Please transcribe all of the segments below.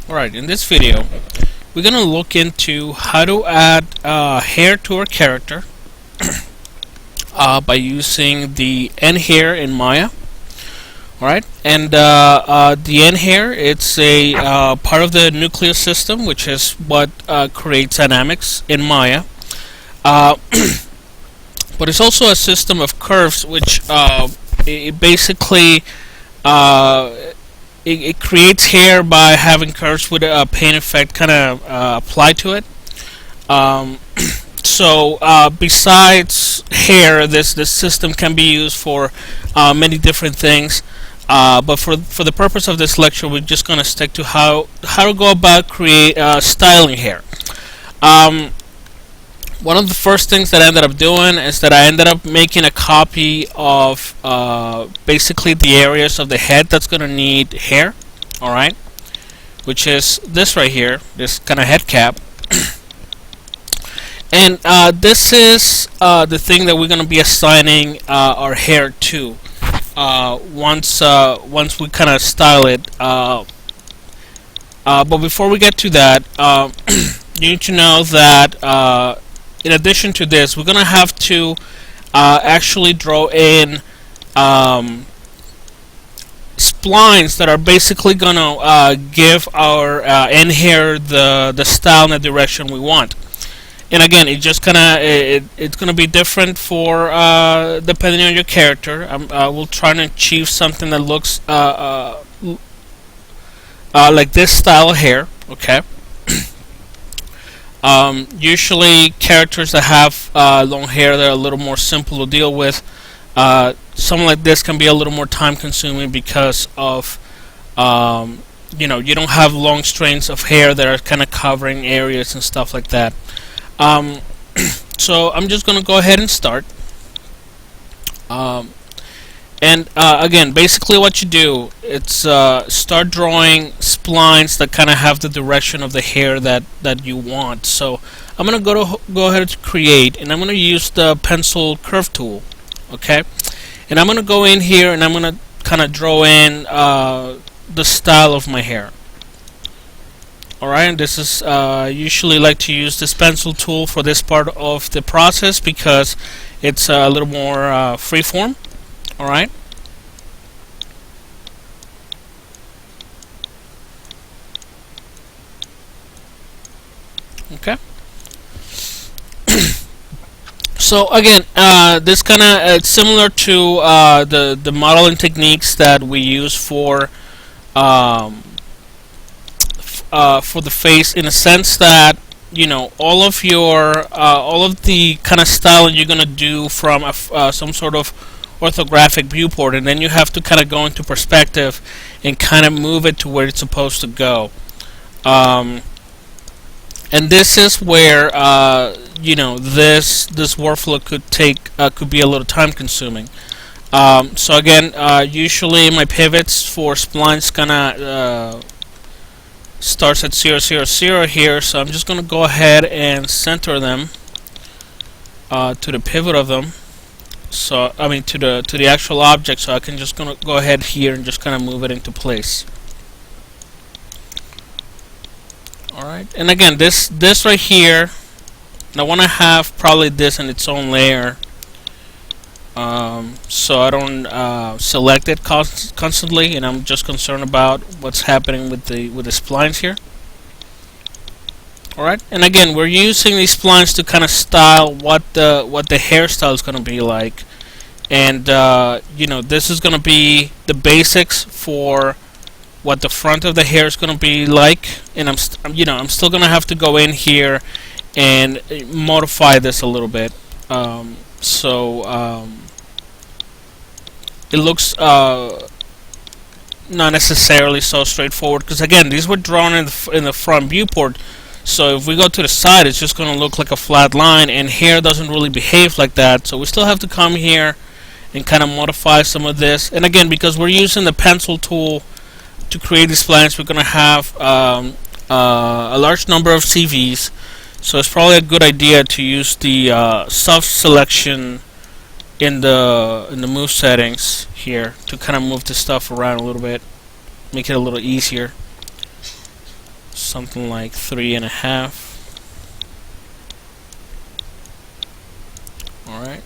Alright, in this video, we're going to look into how to add hair to our character by using the nhair in Maya. Alright, and the nhair, it's a part of the Nucleus system, which is what creates dynamics in Maya. But it's also a system of curves, which it basically it creates hair by having curves with a paint effect kind of applied to it. So besides hair, this system can be used for many different things. But for the purpose of this lecture, we're just going to stick to how to go about styling hair. One of the first things that I ended up doing is that I ended up making a copy of basically the areas of the head that's going to need hair, alright, which is this right here, this kind of head cap. And this is the thing that we're going to be assigning our hair to once we kind of style it. But before we get to that, you need to know that in addition to this, we're going to have to actually draw in splines that are basically going to give our nhair the style and the direction we want. And again, it's going to be different for depending on your character. We'll try to achieve something that looks like this style of hair. Okay. Usually characters that have long hair, they're a little more simple to deal with. Something like this can be a little more time consuming because of you don't have long strands of hair that are kind of covering areas and stuff like that. So I'm just gonna go ahead and start. Again, basically what you do, it's start drawing splines that kind of have the direction of the hair that you want. So I'm going to go ahead to create, and I'm going to use the pencil curve tool, okay? And I'm going to go in here and I'm going to kind of draw in the style of my hair. Alright, and this is usually like to use this pencil tool for this part of the process because it's a little more freeform. Alright. Okay. So again, this kind of it's similar to the modeling techniques that we use for the face, in a sense that all of the kind of styling you're gonna do from some sort of orthographic viewport, and then you have to kind of go into perspective and kind of move it to where it's supposed to go. And this is where this workflow could be a little time consuming. So again, usually my pivots for splines kind of starts at 0, 0, 0 here, so I'm just going to go ahead and center them to the pivot of them. So I mean to the actual object, so I can just gonna go ahead here and just kind of move it into place. Alright, and again, this right here, I want to have probably this in its own layer, so I don't select it constantly, and I'm just concerned about what's happening with the splines here. Alright, and again, we're using these splines to kind of style what the hairstyle is going to be like, and this is going to be the basics for what the front of the hair is going to be like, and I'm still going to have to go in here and modify this a little bit, so it looks not necessarily so straightforward, because again, these were drawn in the front viewport. So if we go to the side, it's just going to look like a flat line, and hair doesn't really behave like that. So we still have to come here and kind of modify some of this. And again, because we're using the pencil tool to create these splines, we're going to have a large number of CVs. So it's probably a good idea to use the soft selection in the move settings here to kind of move the stuff around a little bit, make it a little easier. something like 3.5. All right.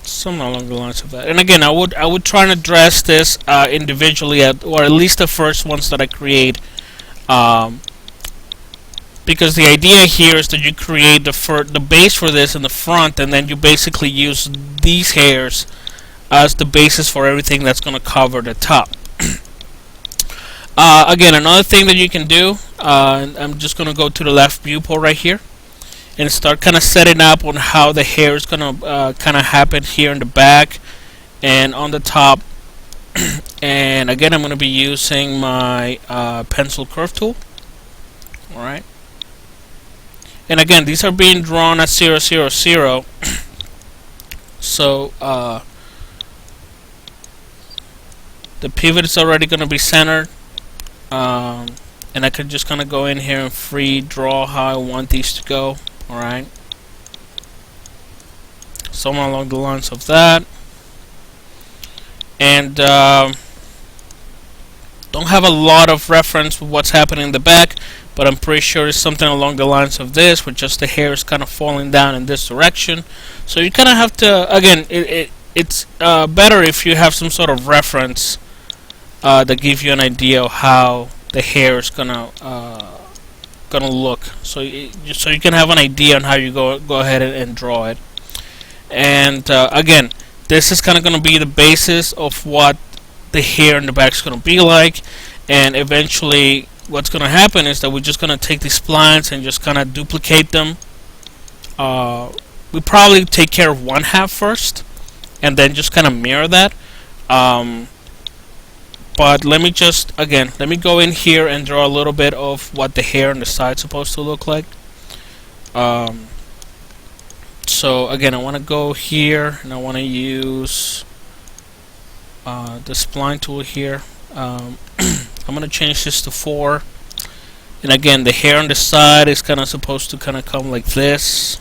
Something along the lines of that. And again, I would try and address this individually, or at least the first ones that I create, because the idea here is that you create the base for this in the front, and then you basically use these hairs as the basis for everything that's going to cover the top. Again, another thing that you can do, I'm just going to go to the left viewport right here and start kind of setting up on how the hair is going to kind of happen here in the back and on the top. And again, I'm going to be using my pencil curve tool. Alright. And again, these are being drawn at 0, 0, 0. So the pivot is already going to be centered. And I could just kind of go in here and free draw how I want these to go. Alright, somewhere along the lines of that. And don't have a lot of reference with what's happening in the back, but I'm pretty sure it's something along the lines of this, with just the hair is kind of falling down in this direction. So you kind of have to, again, it's better if you have some sort of reference that gives you an idea of how the hair is gonna look, so you can have an idea on how you go ahead and draw it. And again, this is kind of going to be the basis of what the hair in the back is going to be like. And eventually what's going to happen is that we're just going to take these splines and just kind of duplicate them. We probably take care of one half first and then just kind of mirror that. But let me go in here and draw a little bit of what the hair on the side is supposed to look like. So again, I want to go here and I want to use the spline tool here. I'm going to change this to 4. And again, the hair on the side is kind of supposed to kind of come like this.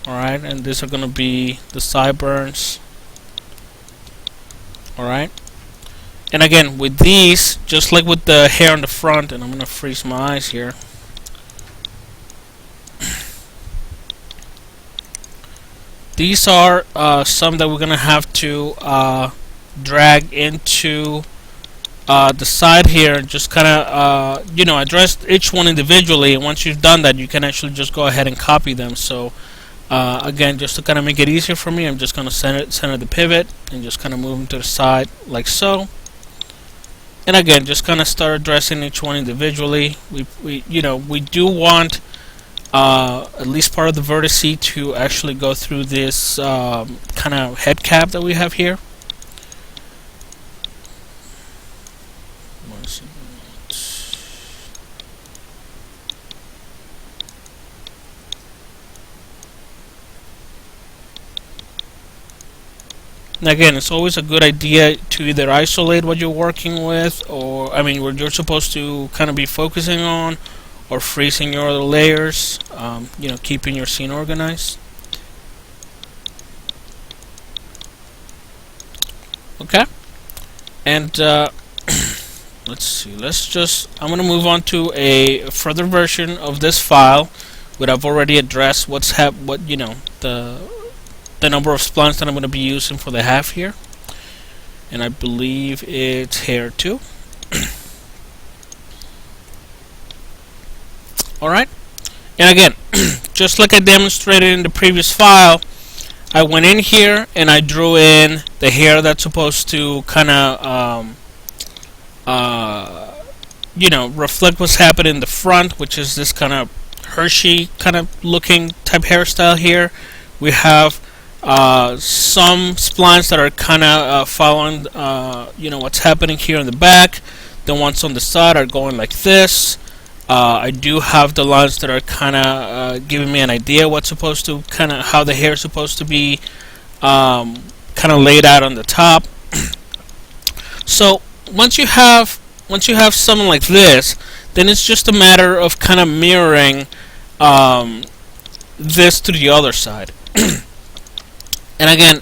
Alright, and these are going to be the sideburns. Alright, and again with these, just like with the hair on the front, and I'm going to freeze my eyes here. These are some that we're going to have to drag into the side here and just kind of address each one individually. And once you've done that, you can actually just go ahead and copy them. So again, just to kind of make it easier for me, I'm just going to center the pivot and just kind of move them to the side like so. And again, just kind of start addressing each one individually. We do want at least part of the vertex to actually go through this kind of head cap that we have here. And again, it's always a good idea to either isolate what you're working with, or what you're supposed to kind of be focusing on, or freezing your other layers, keeping your scene organized. Okay, and let's see. I'm going to move on to a further version of this file, where I've already addressed the number of splines that I'm going to be using for the half here, and I believe it's hair 2. Alright, and again, just like I demonstrated in the previous file, I went in here and I drew in the hair that's supposed to kind of reflect what's happening in the front, which is this kind of Hershey kind of looking type hairstyle here. We have some splines that are kind of following what's happening here in the back. The ones on the side are going like this. I do have the lines that are kind of giving me an idea what's supposed to how the hair is supposed to be kind of laid out on the top. So once you have something like this, then it's just a matter of kind of mirroring this to the other side. And again,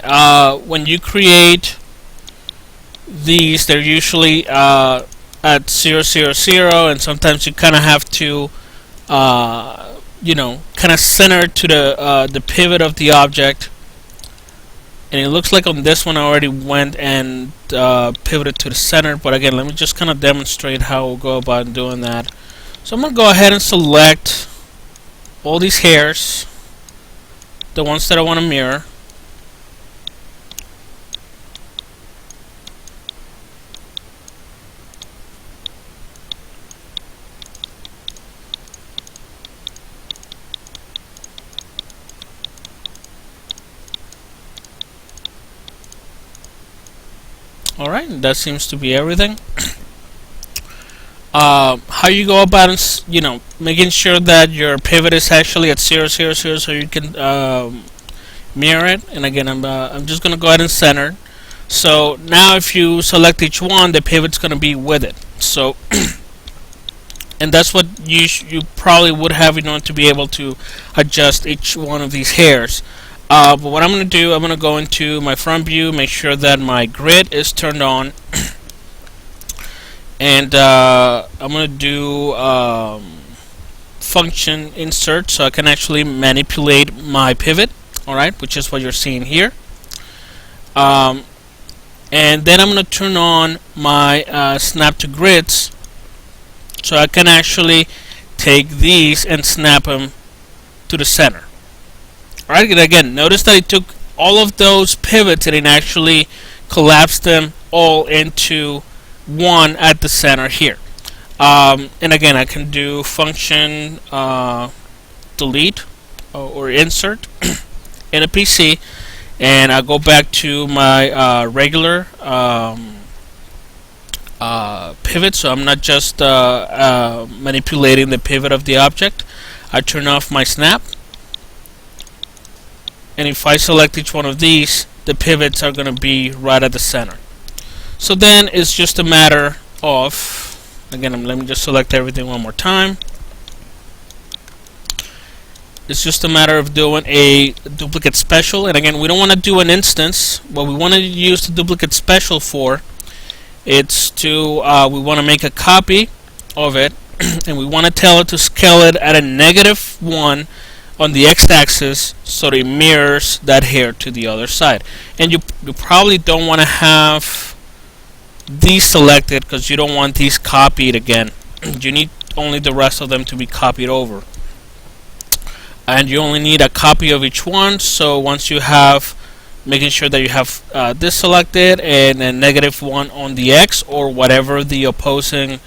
when you create these, they're usually at 000, and sometimes you kind of have to kind of center to the pivot of the object. And it looks like on this one I already went and pivoted to the center, but again, let me just kind of demonstrate how we'll go about doing that. So I'm going to go ahead and select all these hairs, the ones that I want to mirror. Alright, that seems to be everything. How you go about making sure that your pivot is actually at 000 so you can mirror it. And again, I'm just going to go ahead and center. So now if you select each one, the pivot's going to be with it. So and that's what you probably would have in order to be able to adjust each one of these hairs. But what I'm going to do, I'm going to go into my front view, make sure that my grid is turned on, and I'm going to do function insert so I can actually manipulate my pivot, alright, which is what you're seeing here. And then I'm going to turn on my snap to grids so I can actually take these and snap them to the center. Alright, and again, notice that it took all of those pivots and it actually collapsed them all into one at the center here. And again, I can do function delete or insert in a PC, and I'll go back to my regular pivot, so I'm not just manipulating the pivot of the object. I turn off my snap. And if I select each one of these, the pivots are going to be right at the center. So then it's just a matter of, again, let me just select everything one more time. It's just a matter of doing a duplicate special. And again, we don't want to do an instance. What we want to use the duplicate special for, it's to, we want to make a copy of it, and we want to tell it to scale it at a -1 on the x-axis so that it mirrors that hair to the other side. And you probably don't want to have these selected because you don't want these copied again. You need only the rest of them to be copied over. And you only need a copy of each one, so once you have, making sure that you have this selected and a -1 on the x or whatever the opposing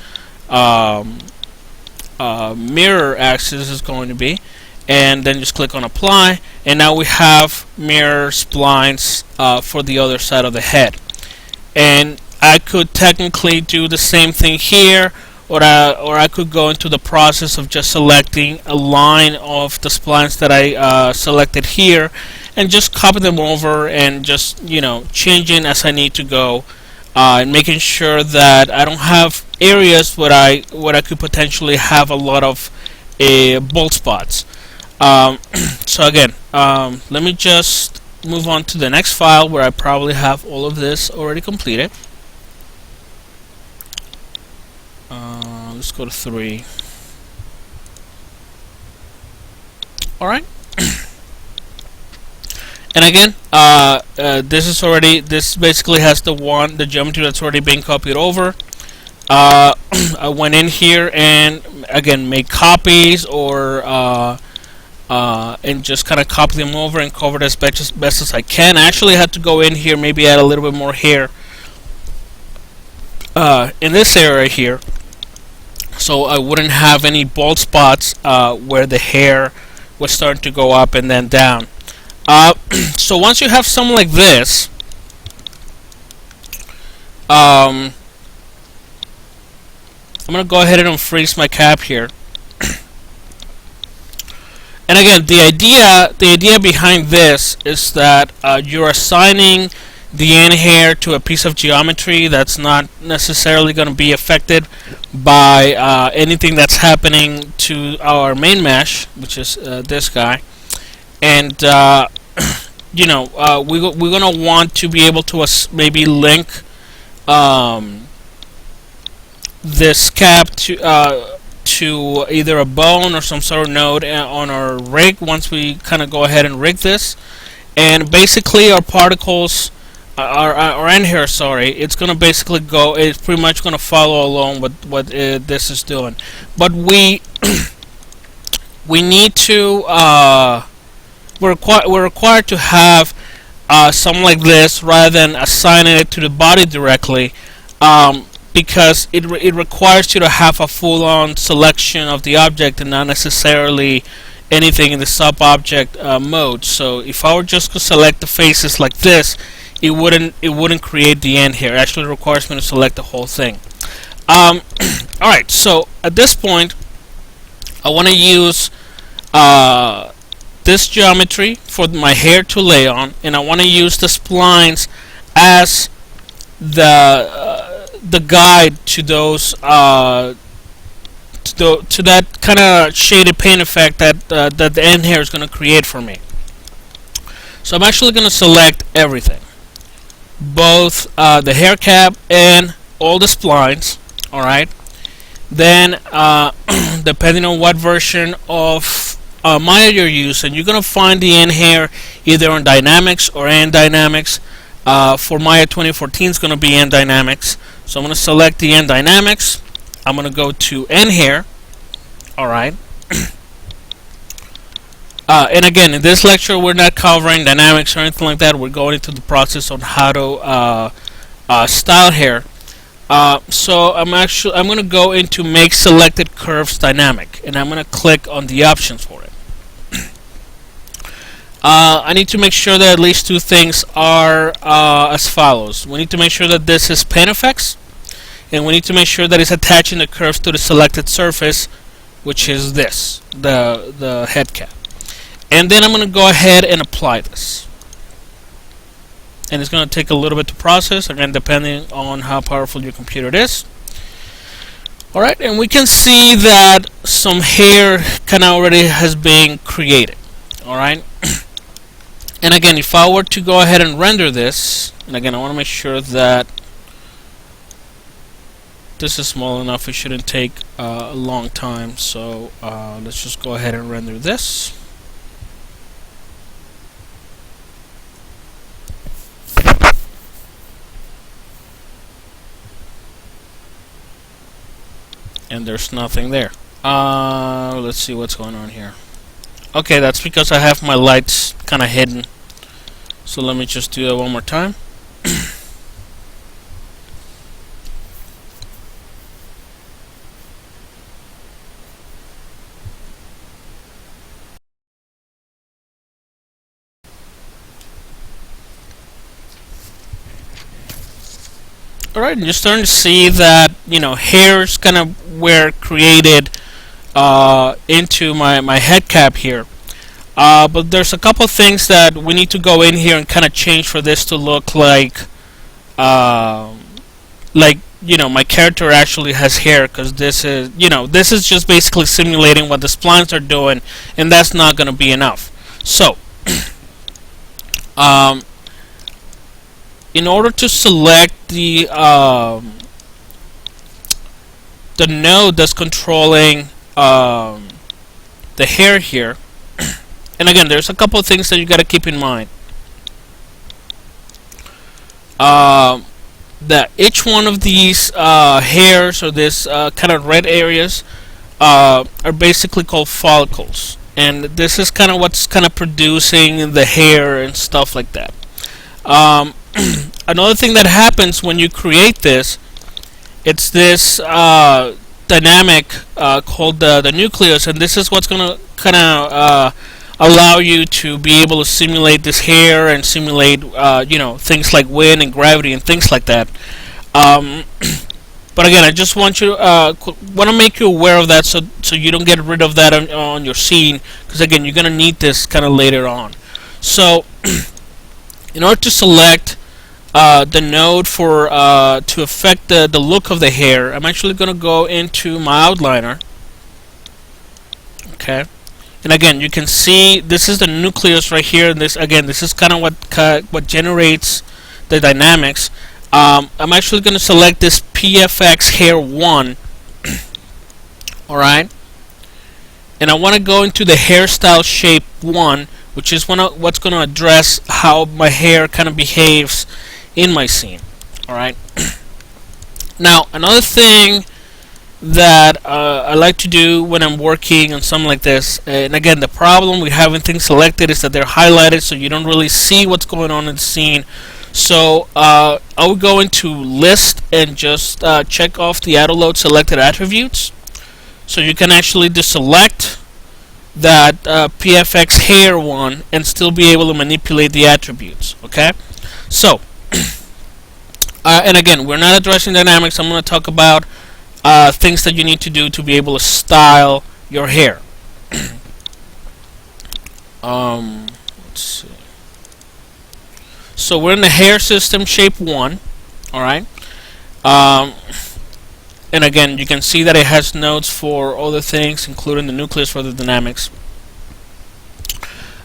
mirror axis is going to be, and then just click on apply, and now we have mirror splines for the other side of the head. And I could technically do the same thing here, or I could go into the process of just selecting a line of the splines that I selected here and just copy them over and just changing as I need to go, and making sure that I don't have areas where I could potentially have a lot of bald spots. So again, let me just move on to the next file where I probably have all of this already completed. Let's go to 3. Alright. And again, this basically has the geometry that's already been copied over. I went in here and again made copies or and just kind of copy them over and cover it as best as I can. I actually had to go in here, maybe add a little bit more hair in this area here, so I wouldn't have any bald spots where the hair was starting to go up and then down. So once you have something like this, I'm gonna go ahead and unfreeze my cap here. And again, the idea behind this is that you're assigning the nhair to a piece of geometry that's not necessarily going to be affected by anything that's happening to our main mesh, which is this guy. And we're gonna want to be able to maybe link um, this cap to either a bone or some sort of node on our rig. Once we kind of go ahead and rig this, and basically our particles, our end here, sorry, it's gonna basically go. It's pretty much gonna follow along with what this is doing, but we need to we're required to have something like this rather than assigning it to the body directly, because it requires you to have a full-on selection of the object and not necessarily anything in the sub-object mode. So if I were just to select the faces like this, it wouldn't create the end here. It actually requires me to select the whole thing. Alright, so at this point I want to use this geometry for my hair to lay on, and I want to use the splines as the guide to those to that kind of shaded paint effect that the end hair is going to create for me. So I'm actually going to select everything, both the hair cap and all the splines. Alright, then depending on what version of Maya you're using, you're going to find the end hair either on Dynamics or End Dynamics. For Maya 2014 it's going to be End Dynamics. So I'm going to select the End Dynamics. I'm going to go to End Hair. Alright. And again, in this lecture we're not covering dynamics or anything like that. We're going into the process on how to style hair. So I'm going to go into Make Selected Curves Dynamic, and I'm going to click on the options for it. I need to make sure that at least two things are as follows. We need to make sure that this is Paint Effects, and we need to make sure that it's attaching the curves to the selected surface, which is this, the head cap. And then I'm going to go ahead and apply this. And it's going to take a little bit to process, again depending on how powerful your computer is. Alright, and we can see that some hair kind of already has been created. Alright. And again, if I were to go ahead and render this, and again I want to make sure that this is small enough, it shouldn't take a long time, so let's just go ahead and render this. And there's nothing there. Let's see what's going on here. Okay, that's because I have my lights kind of hidden. So let me just do that one more time. Alright, and you're starting to see that, hairs kind of were created into my head cap here. But there's a couple things that we need to go in here and kind of change for this to look like my character actually has hair, because this is just basically simulating what the splines are doing, and that's not going to be enough. So in order to select the node that's controlling the hair here, and again there's a couple of things that you got to keep in mind. That each one of these hairs, or this kind of red areas, are basically called follicles, and this is kind of what's kind of producing the hair and stuff like that. Another thing that happens when you create this, it's this dynamic called the nucleus, and this is what's going to kind of allow you to be able to simulate this hair and simulate things like wind and gravity and things like that. But again, I just want to make you aware of that, so you don't get rid of that on your scene, because again you're going to need this kind of later on. So in order to select the node for to affect the look of the hair, I'm actually going to go into my outliner. Okay, And again, you can see this is the nucleus right here. And this is kind of what generates the dynamics. I'm actually going to select this PFX hair 1. Alright, and I want to go into the hairstyle shape 1, which is what's going to address how my hair kind of behaves in my scene. Alright, now another thing that I like to do when I'm working on something like this, and again, the problem with having things selected is that they're highlighted, so you don't really see what's going on in the scene. So I would go into list and just check off the auto load selected attributes, so you can actually deselect that PFX hair 1 and still be able to manipulate the attributes. Okay, so and again, we're not addressing dynamics. I'm going to talk about things that you need to do to be able to style your hair. Let's see. So we're in the hair system shape 1. Alright. And again, you can see that it has nodes for other things, including the nucleus for the dynamics.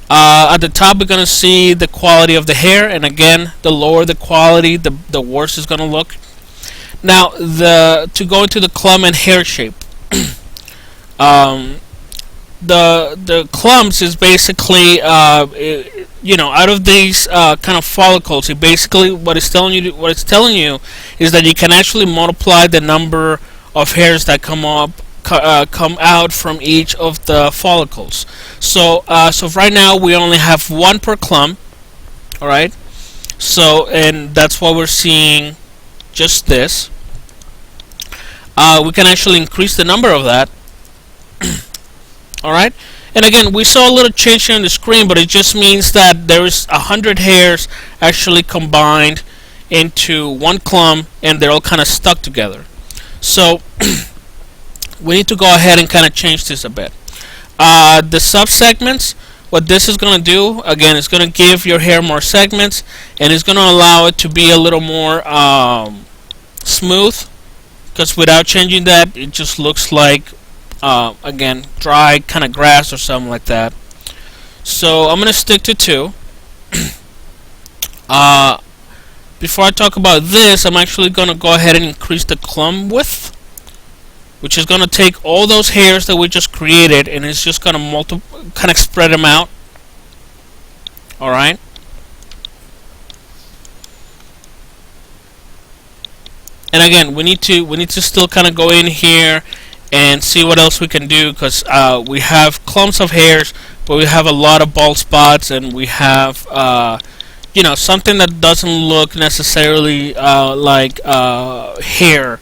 At the top, we're going to see the quality of the hair, and again, the lower the quality, the worse it's going to look. Now, to go into the clump and hair shape, the clumps is basically out of these kind of follicles. It basically what it's telling you is that you can actually multiply the number of hairs that come out from each of the follicles. So right now we only have one per clump. All right. So, and that's why we're seeing just this. We can actually increase the number of that. Alright, and again, we saw a little change here on the screen, but it just means that there is 100 hairs actually combined into one clump, and they're all kind of stuck together. So we need to go ahead and kind of change this a bit. The subsegments, what this is going to do, again, it's going to give your hair more segments, and it's going to allow it to be a little more smooth, because without changing that, it just looks like again, dry kind of grass or something like that. So I'm going to stick to 2. Before I talk about this, I'm actually going to go ahead and increase the clump width, which is going to take all those hairs that we just created, and it's just going to kind of spread them out. Alright. And again, we need to still kind of go in here and see what else we can do, because we have clumps of hairs, but we have a lot of bald spots, and we have something that doesn't look necessarily like hair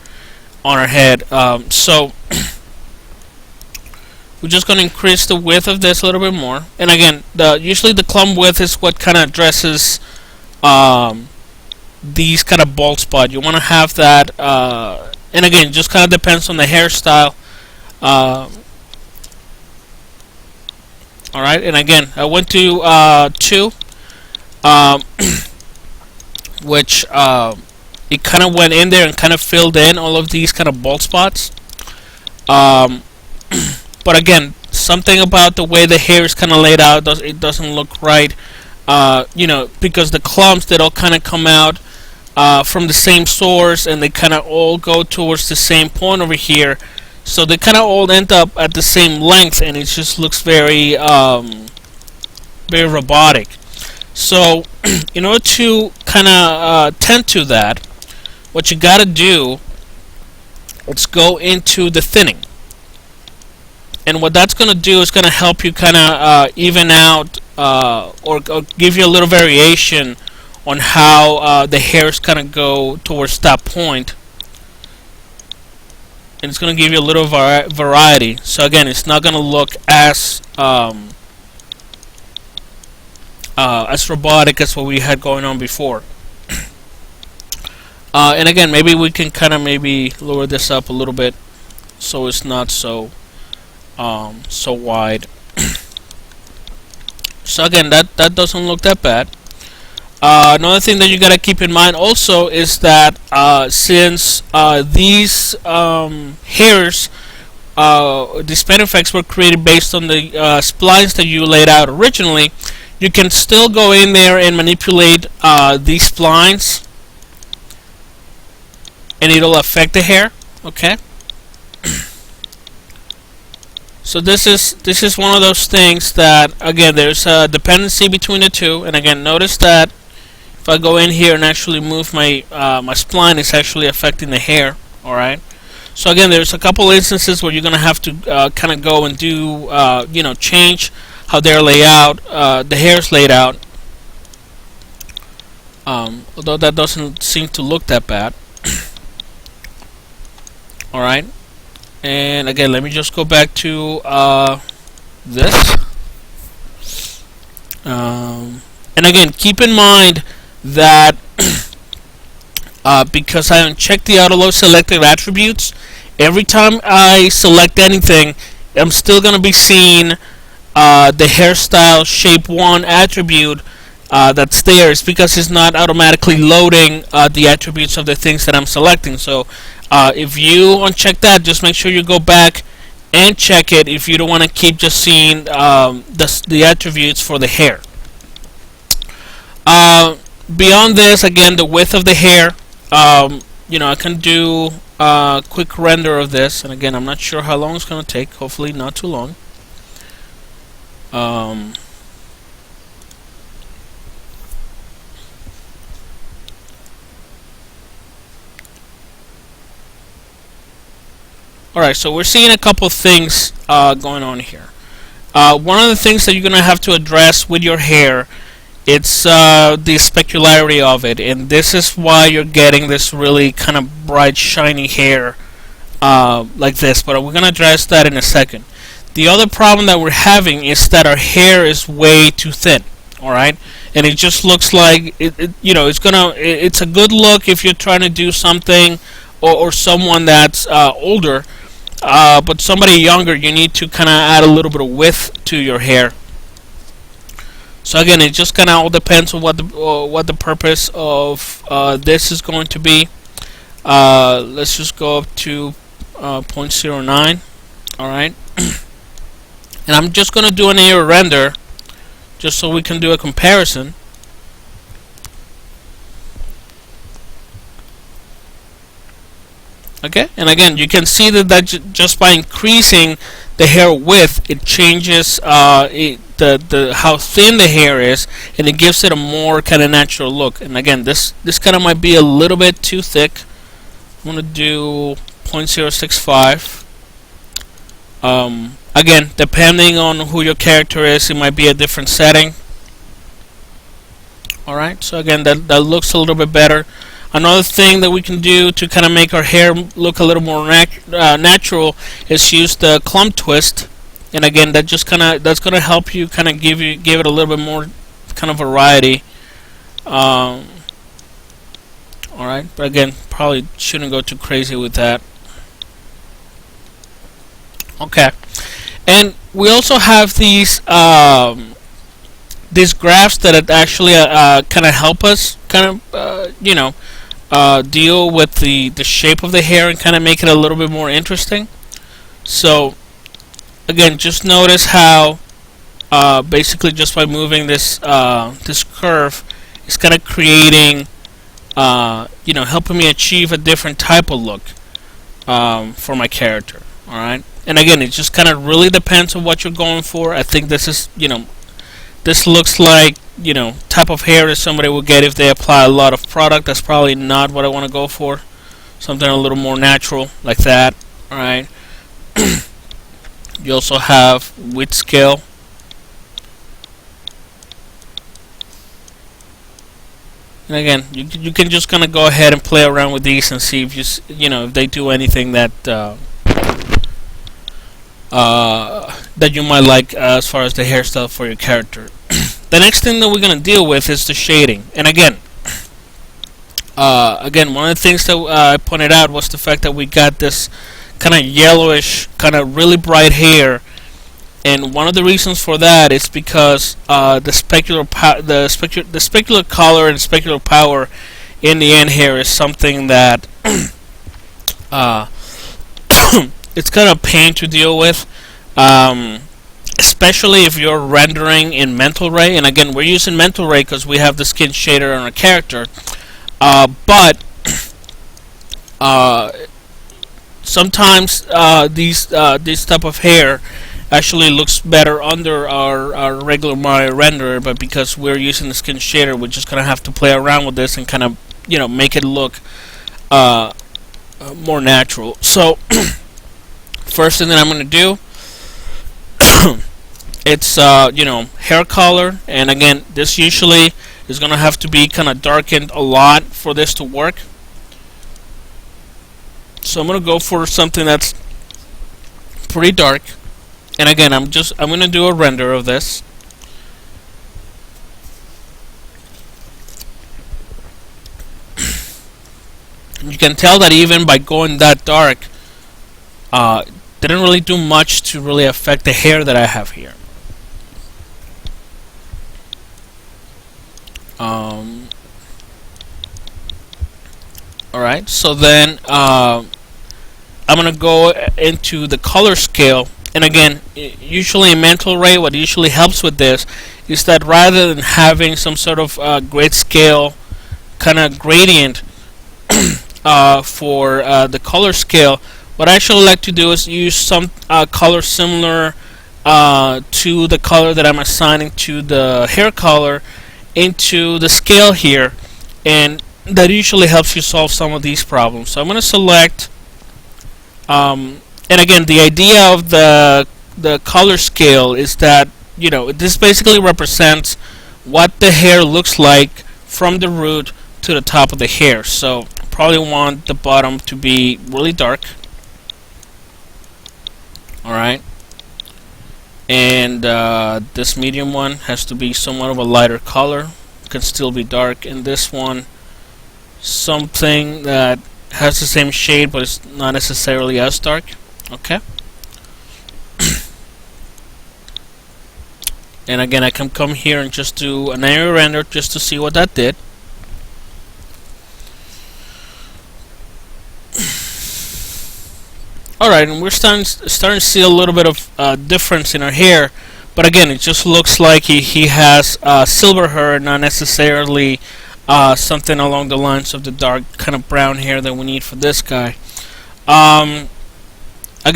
on our head. So we're just going to increase the width of this a little bit more. And again, usually the clump width is what kind of addresses these kind of bald spot. You want to have that. And again, just kind of depends on the hairstyle. Alright, and again, I went to 2, which it kind of went in there and kind of filled in all of these kind of bald spots. But again, something about the way the hair is kind of laid out, it doesn't look right. Because the clumps, they all kind of come out from the same source, and they kind of all go towards the same point over here, so they kind of all end up at the same length, and it just looks very very robotic. So in order to kind of tend to that, what you gotta do is go into the thinning, and what that's gonna do is gonna help you kind of even out or give you a little variation on how the hairs kind of go towards that point, and it's going to give you a little variety. So again, it's not going to look as robotic as what we had going on before. And again, maybe we can kind of lower this up a little bit so it's not so wide. So again, that doesn't look that bad. Another thing that you gotta keep in mind also is that since these hairs these pen effects were created based on the splines that you laid out originally, you can still go in there and manipulate these splines, and it'll affect the hair. Okay. So this is one of those things that, again, there's a dependency between the two. And again, notice that if I go in here and actually move my my spline, it's actually affecting the hair. All right. So again, there's a couple instances where you're gonna have to kind of go and do change how they're laid out, the hair's laid out. Although that doesn't seem to look that bad. All right. And again, let me just go back to this. And again, keep in mind that because I unchecked the auto load selected attributes, every time I select anything, I'm still going to be seeing the hairstyle shape 1 attribute that's there. It's because it's not automatically loading the attributes of the things that I'm selecting. So if you uncheck that, just make sure you go back and check it if you don't want to keep just seeing the attributes for the hair. Beyond this, again, the width of the hair, I can do a quick render of this, and again, I'm not sure how long it's going to take. Hopefully not too long. Alright, so we're seeing a couple things going on here. One of the things that you're going to have to address with your hair, it's the specularity of it, and this is why you're getting this really kind of bright, shiny hair like this, but we're going to address that in a second. The other problem that we're having is that our hair is way too thin, alright? And it just looks like, it's a good look if you're trying to do something, or someone that's older, but somebody younger, you need to kind of add a little bit of width to your hair. So again, it just kind of all depends on what the purpose of this is going to be. Let's just go up to 0.09. All right, and I'm just going to do an air render, just so we can do a comparison. Okay, and again, you can see that just by increasing the hair width, it changes how thin the hair is, and it gives it a more kind of natural look. And again, this kind of might be a little bit too thick. I'm gonna do 0.065. Again, depending on who your character is, it might be a different setting. All right, so again, that looks a little bit better. Another thing that we can do to kind of make our hair look a little more natural is use the Clump Twist, and again, that's going to help you kind of give it a little bit more kind of variety. All right, but again, probably shouldn't go too crazy with that. Okay, and we also have these graphs that actually kind of help us kind of deal with the shape of the hair and kind of make it a little bit more interesting. So again, just notice how basically just by moving this curve, it's kind of creating helping me achieve a different type of look for my character. All right, and again, it just kind of really depends on what you're going for. I think this is this looks like type of hair that somebody will get if they apply a lot of product. That's probably not what I want to go for. Something a little more natural like that. All right. You also have width scale. And again, you can just kind of go ahead and play around with these and see if if they do anything that that you might like as far as the hairstyle for your character. The next thing that we're going to deal with is the shading. And again, one of the things that I pointed out was the fact that we got this kind of yellowish, kind of really bright hair, and one of the reasons for that is because the specular color and specular power in the nhair is something that it's kind of a pain to deal with, um, especially if you're rendering in Mental Ray. And again, we're using Mental Ray because we have the skin shader on our character. But uh, sometimes these type of hair actually looks better under our regular Maya renderer, but because we're using the skin shader, we're just gonna have to play around with this and kind of make it look uh, more natural. So first thing that I'm gonna do, it's hair color, and again, this usually is gonna have to be kind of darkened a lot for this to work. So I'm gonna go for something that's pretty dark, and again, I'm gonna do a render of this. You can tell that even by going that dark, didn't really do much to really affect the hair that I have here. Alright, so then I'm gonna go into the color scale, and again, usually in Mental Ray, what usually helps with this is that rather than having some sort of grayscale kind of gradient for the color scale, what I actually like to do is use some color similar to the color that I'm assigning to the hair color into the scale here, and that usually helps you solve some of these problems. So I'm going to select, and again, the idea of the color scale is that this basically represents what the hair looks like from the root to the top of the hair. So probably want the bottom to be really dark. Alright, and this medium one has to be somewhat of a lighter color, can still be dark, and this one something that has the same shade but it's not necessarily as dark. Okay. And again, I can come here and just do an area render just to see what that did. Alright, and we're starting to see a little bit of difference in our hair, but again, it just looks like he has silver hair, not necessarily something along the lines of the dark kind of brown hair that we need for this guy. Again,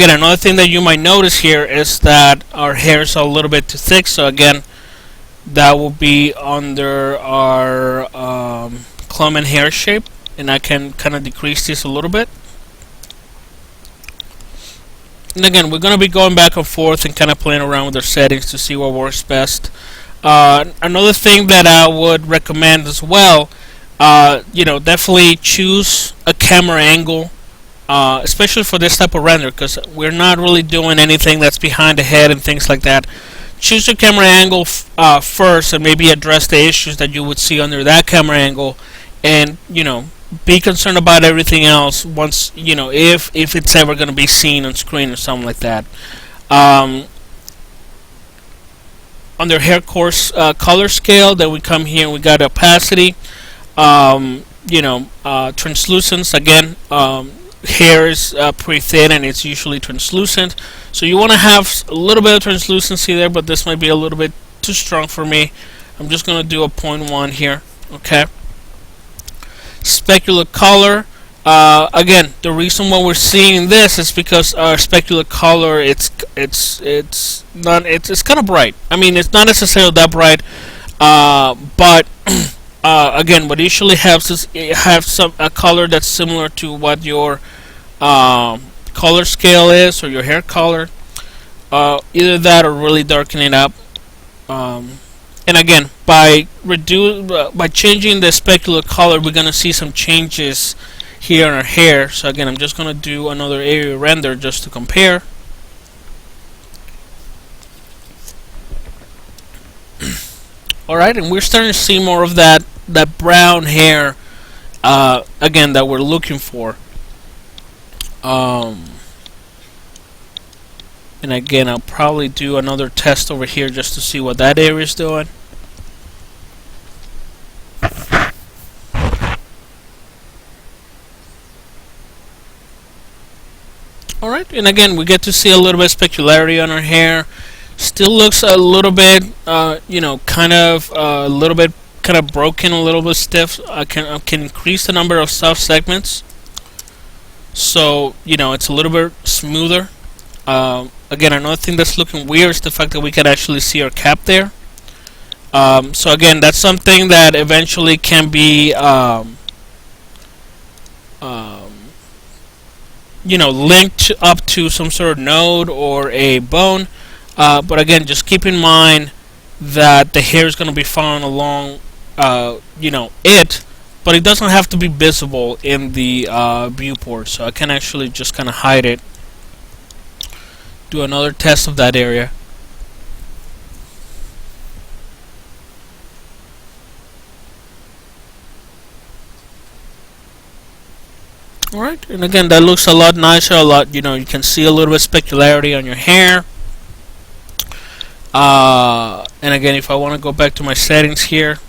another thing that you might notice here is that our hairs are a little bit too thick, so again, that will be under our clump and hair shape, and I can kind of decrease this a little bit. And again, we're going to be going back and forth and kind of playing around with our settings to see what works best. Another thing that I would recommend as well, definitely choose a camera angle, especially for this type of render, because we're not really doing anything that's behind the head and things like that. Choose your camera angle first, and maybe address the issues that you would see under that camera angle, and be concerned about everything else once if it's ever going to be seen on screen or something like that. Under hair course color scale, then we come here and we got opacity, translucence. Again, hair is pretty thin and it's usually translucent, so you want to have a little bit of translucency there, but this might be a little bit too strong for me. I'm just going to do a 0.1 here. Okay. Specular color. Again, the reason why we're seeing this is because our specular color it's kind of bright. I mean, it's not necessarily that bright, but again, what usually helps is have a color that's similar to what your color scale is, or your hair color. Either that or really darken it up. And again, by changing the specular color, we're gonna see some changes here in our hair. So again, I'm just gonna do another area render just to compare. Alright, and we're starting to see more of that brown hair again that we're looking for. And again, I'll probably do another test over here just to see what that area is doing. Alright, Alright, and again we get to see a little bit of specularity on our hair. Still looks a little bit, kind of a little bit kind of broken, a little bit stiff. I can increase the number of soft segments, so it's a little bit smoother. Again, another thing that's looking weird is the fact that we can actually see our cap there. So again, that's something that eventually can be linked up to some sort of node or a bone. But again, just keep in mind that the hair is going to be following along, but it doesn't have to be visible in the viewport. So I can actually just kind of hide it. Do another test of that area. Alright, and again, that looks a lot nicer, you can see a little bit of specularity on your hair. And again, if I want to go back to my settings here,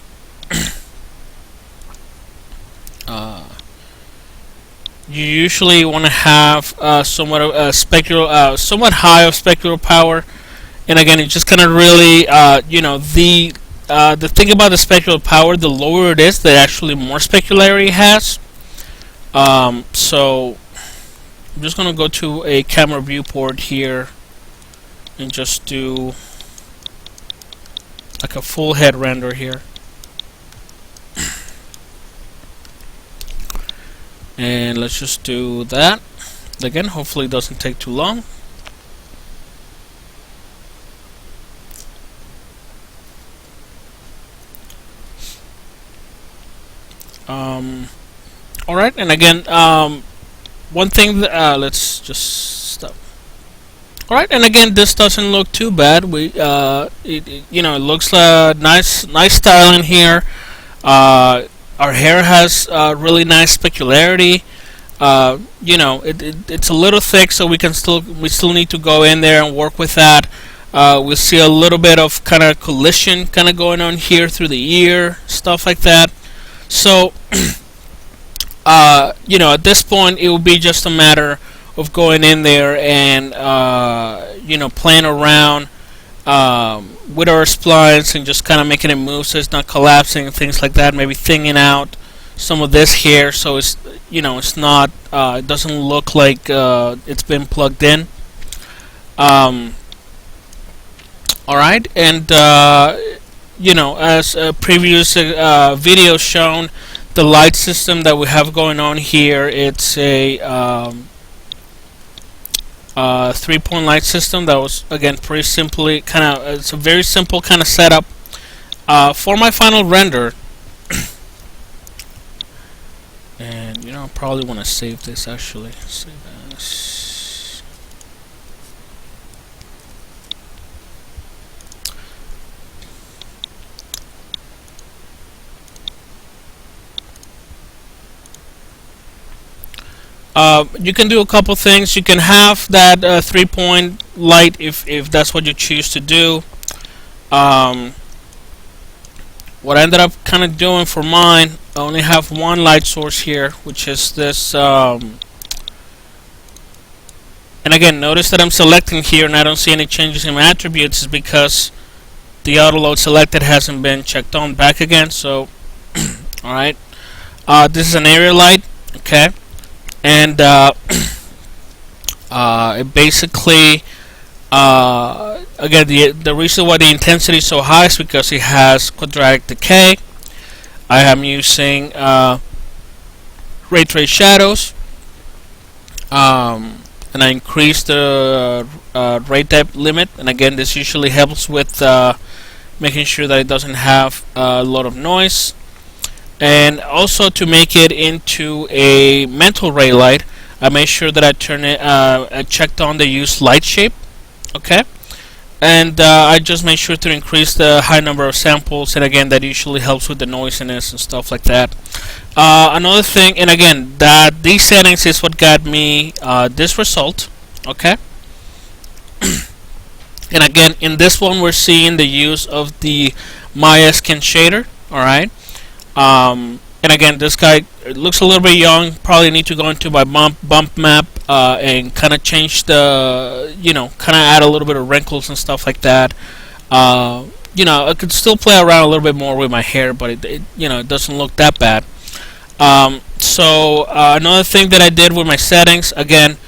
you usually want to have somewhat of a somewhat high of specular power. And again, it just kind of really, the thing about the specular power, the lower it is, the actually more specularity it has. So I'm just gonna go to a camera viewport here and just do like a full head render here. And let's just do that. Again, hopefully it doesn't take too long. Alright, and again, one thing that, let's just stop. Alright, and again, this doesn't look too bad. It looks nice styling here. Our hair has really nice specularity. It's a little thick, so we still need to go in there and work with that. We'll see a little bit of kind of collision kind of going on here through the ear, stuff like that. So at this point, it will be just a matter of going in there and playing around with our splines and just kind of making it move so it's not collapsing and things like that. Maybe thinning out some of this hair so it's it's not it doesn't look like it's been plugged in. All right, and as a previous video shown, the light system that we have going on here, it's a 3-point light system that was, again, pretty simply it's a very simple kind of setup for my final render. And I probably want to save this actually. Save as. You can do a couple things. You can have that 3-point light if that's what you choose to do. What I ended up kind of doing for mine, I only have one light source here, which is this. And again, notice that I'm selecting here and I don't see any changes in my attributes, is because the auto load selected hasn't been checked on back again. So, alright. This is an area light, okay? And it basically, again, the reason why the intensity is so high is because it has quadratic decay. I am using ray trace shadows, and I increased the ray depth limit. And again, this usually helps with making sure that it doesn't have a lot of noise. And also, to make it into a mental ray light, I made sure that I turn it. I checked on the use light shape, okay, and I just made sure to increase the high number of samples. And again, that usually helps with the noisiness and stuff like that. Another thing, and again, that these settings is what got me this result, okay. And again, in this one, we're seeing the use of the Maya skin shader, all right. And again, this guy it looks a little bit young. Probably need to go into my bump map and kind of change the, kind of add a little bit of wrinkles and stuff like that. I could still play around a little bit more with my hair, but it doesn't look that bad. So another thing that I did with my settings, again,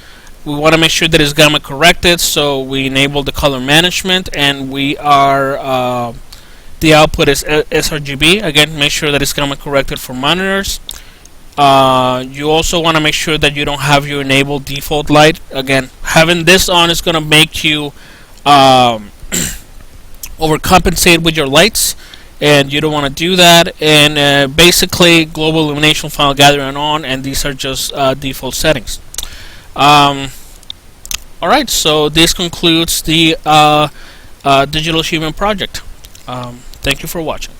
we want to make sure that it's gamma corrected, so we enable the color management, and we are the output is sRGB. Again, make sure that it's gamma corrected for monitors. You also want to make sure that you don't have your enabled default light. Again, having this on is going to make you overcompensate with your lights, and you don't want to do that. And basically, global illumination, file gathering on, and these are just default settings. Alright, so this concludes the Digital Achievement project. Thank you for watching.